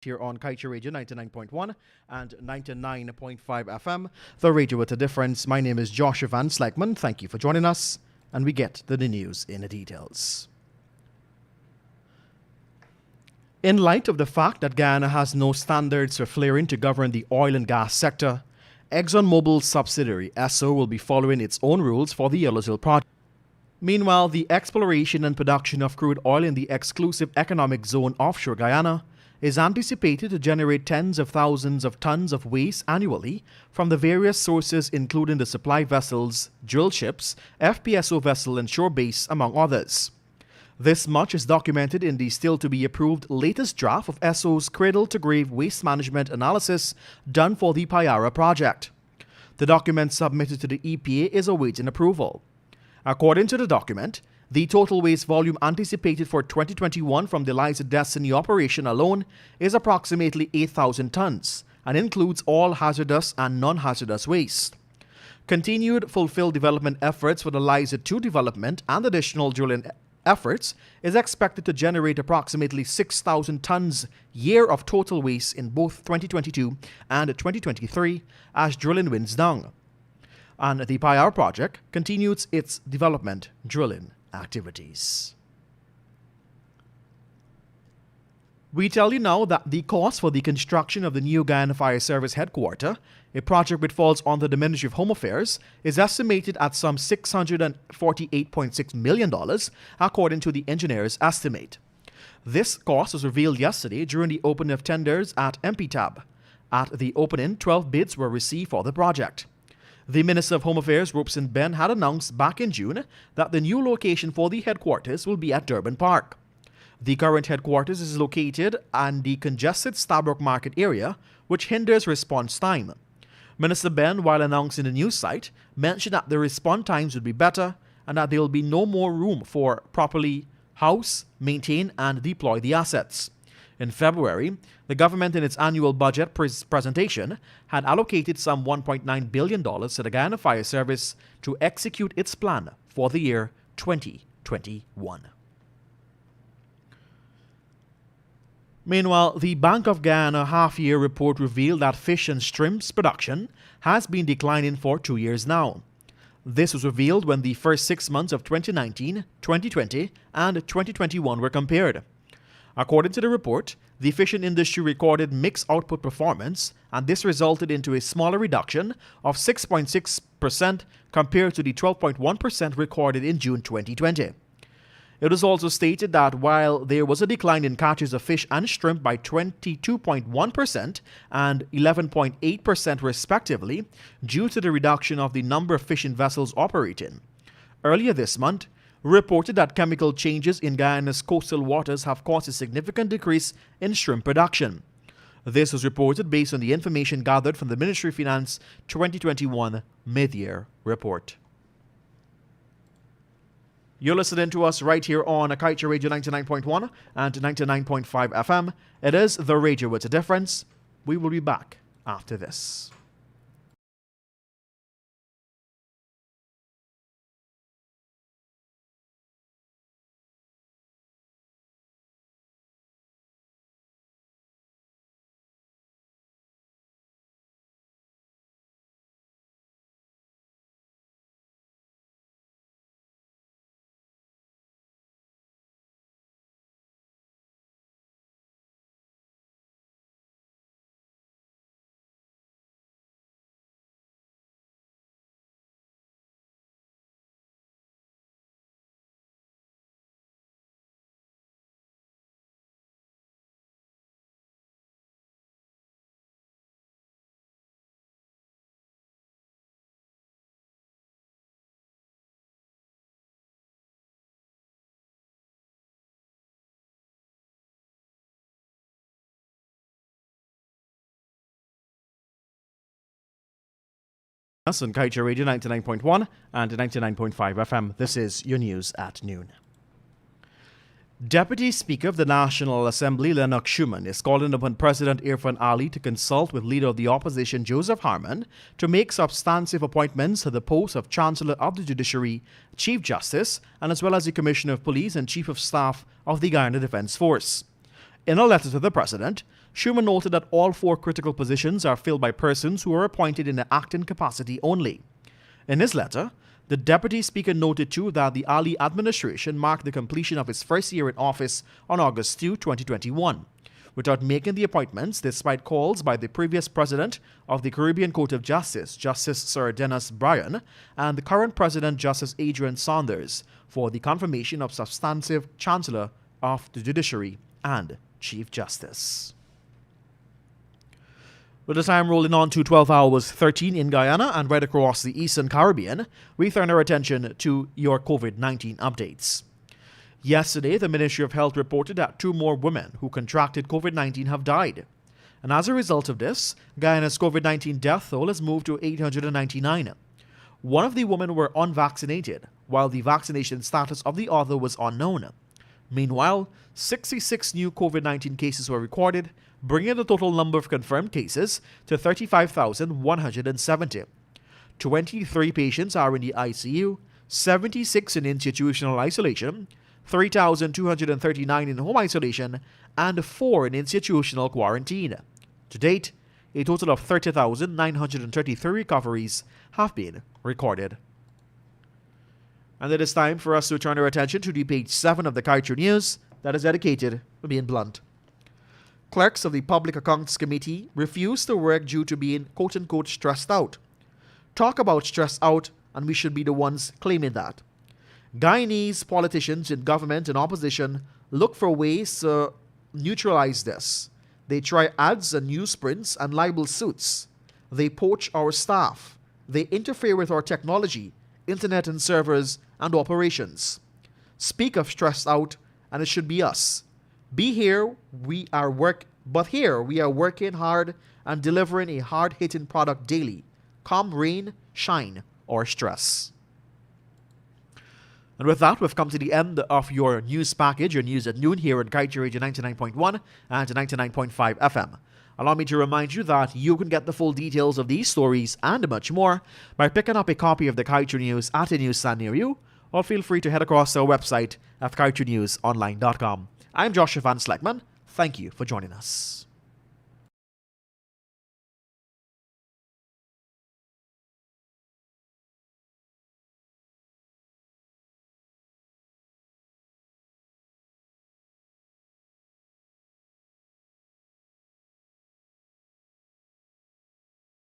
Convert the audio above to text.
Here on Kaieteur Radio 99.1 and 99.5 FM, the radio with a difference. My name is Joshua Van Sleckman. Thank you for joining us, and we get to the news in the details. In light of the fact that Guyana has no standards for flaring to govern the oil and gas sector, ExxonMobil's subsidiary Esso will be following its own rules for the Yellowtail project. Meanwhile, the exploration and production of crude oil in the exclusive economic zone offshore Guyana is anticipated to generate tens of thousands of tons of waste annually from the various sources including the supply vessels, drill ships, FPSO vessel and shore base, among others. This much is documented in the still-to-be-approved latest draft of Esso's cradle-to-grave waste management analysis done for the Payara project. The document submitted to the EPA is awaiting approval. According to the document, the total waste volume anticipated for 2021 from the Liza Destiny operation alone is approximately 8,000 tons and includes all hazardous and non-hazardous waste. Continued fulfilled development efforts for the Liza 2 development and additional drilling efforts is expected to generate approximately 6,000 tons year of total waste in both 2022 and 2023 as drilling winds down. And the Payara project continues its development drilling activities. We tell you now that the cost for the construction of the new Guyana Fire Service headquarters, a project which falls under the Ministry of Home Affairs, is estimated at some $648.6 million, according to the engineer's estimate. This cost was revealed yesterday during the opening of tenders at MPTAB. At the opening, 12 bids were received for the project. The Minister of Home Affairs, Robeson Ben, had announced back in June that the new location for the headquarters will be at Durban Park. The current headquarters is located in the congested Stabroek Market area, which hinders response time. Minister Ben, while announcing the new site, mentioned that the response times would be better and that there will be no more room for properly house, maintain, and deploy the assets. In February, the government in its annual budget presentation had allocated some $1.9 billion to the Guyana Fire Service to execute its plan for the year 2021. Meanwhile, the Bank of Guyana half-year report revealed that fish and shrimps production has been declining for 2 years now. This was revealed when the first 6 months of 2019, 2020, and 2021 were compared. According to the report, the fishing industry recorded mixed output performance, and this resulted into a smaller reduction of 6.6% compared to the 12.1% recorded in June 2020. It was also stated that while there was a decline in catches of fish and shrimp by 22.1% and 11.8% respectively due to the reduction of the number of fishing vessels operating. Earlier this month, reported that chemical changes in Guyana's coastal waters have caused a significant decrease in shrimp production. This was reported based on the information gathered from the Ministry of Finance 2021 mid-year report. You're listening to us right here on Kaieteur Radio 99.1 and 99.5 FM. It is the radio with a difference. We will be back after this. Us on Kaieteur Radio 99.1 and 99.5 FM. This is your news at noon. Deputy Speaker of the National Assembly, Lennox Schumann, is calling upon President Irfan Ali to consult with Leader of the Opposition, Joseph Harman, to make substantive appointments to the post of Chancellor of the Judiciary, Chief Justice, and as well as the Commissioner of Police and Chief of Staff of the Guyana Defence Force. In a letter to the President, Schumer noted that all 4 critical positions are filled by persons who are appointed in an acting capacity only. In his letter, the Deputy Speaker noted too that the Ali administration marked the completion of its first year in office on August 2, 2021, without making the appointments despite calls by the previous President of the Caribbean Court of Justice, Justice Sir Dennis Bryan, and the current President, Justice Adrian Saunders, for the confirmation of substantive Chancellor of the Judiciary and Chief Justice. With the time rolling on to 12 hours 13 in Guyana and right across the Eastern Caribbean, we turn our attention to your COVID-19 updates. Yesterday, the Ministry of Health reported that 2 more women who contracted COVID-19 have died. And as a result of this, Guyana's COVID-19 death toll has moved to 899. One of the women were unvaccinated, while the vaccination status of the other was unknown. Meanwhile, 66 new COVID-19 cases were recorded, bringing the total number of confirmed cases to 35,170. 23 patients are in the ICU, 76 in institutional isolation, 3,239 in home isolation, and 4 in institutional quarantine. To date, a total of 30,933 recoveries have been recorded. And it is time for us to turn our attention to the page 7 of the Kaieteur News that is dedicated to being blunt. Clerks of the Public Accounts Committee refused to work due to being quote-unquote stressed out. Talk about stressed out, and we should be the ones claiming that. Guyanese politicians in government and opposition look for ways to neutralize this. They try ads and newsprints and libel suits. They poach our staff. They interfere with our technology, internet and servers, and operations. Speak of stressed out, and it should be us. Here we are working hard and delivering a hard-hitting product daily. Come rain, shine, or stress. And with that, we've come to the end of your news package, your news at noon here at Kaieteur Radio 99.1 and 99.5 FM. Allow me to remind you that you can get the full details of these stories and much more by picking up a copy of the Kaieteur News at a newsstand near you, or feel free to head across our website at kaieteurnewsonline.com. I'm Joshua Van Sleckman. Thank you for joining us.